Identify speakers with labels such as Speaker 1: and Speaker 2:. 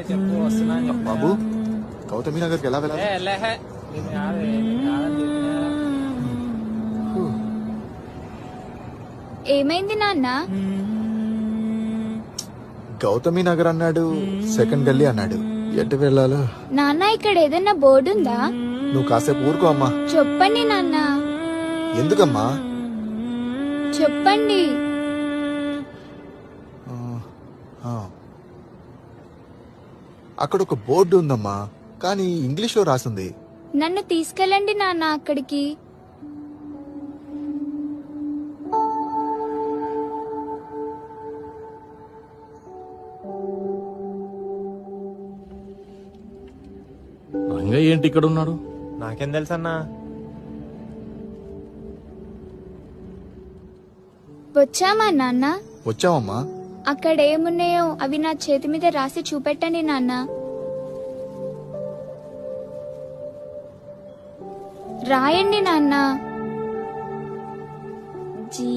Speaker 1: చెప్పు వస్తున్నా
Speaker 2: బాబు గౌతమి నగర్కి ఎలా వెళ్ళాలి?
Speaker 3: ఏమైంది నాన్న?
Speaker 2: గౌతమి నగర్ అన్నాడు, సెకండ్ గల్లీ అన్నాడు. ఎటు వెళ్ళాలో?
Speaker 3: నాన్న ఇక్కడ ఏదైనా బోర్డు ఉందా?
Speaker 2: నువ్వు కాసేపు ఊరుకో అమ్మా.
Speaker 3: చెప్పండి నాన్న.
Speaker 2: ఎందుకమ్మా?
Speaker 3: చెప్పండి.
Speaker 2: అక్కడ ఒక బోర్డు ఉందమ్మా, కానీ ఇంగ్లీష్ లో రాసింది.
Speaker 3: నన్ను తీసుకెళ్ళండి నాన్న అక్కడికి.
Speaker 4: రంగయ్య ఏంటి ఇక్కడ ఉన్నాడు?
Speaker 1: నాకేం తెలుసన్నా.
Speaker 3: వచ్చామా నాన్న?
Speaker 2: వచ్చావమ్మా.
Speaker 3: అక్కడ ఏమున్నాయో అవి నా చేతి మీద రాసి చూపెట్టండి నాన్న. రాయండి నాన్న. జీ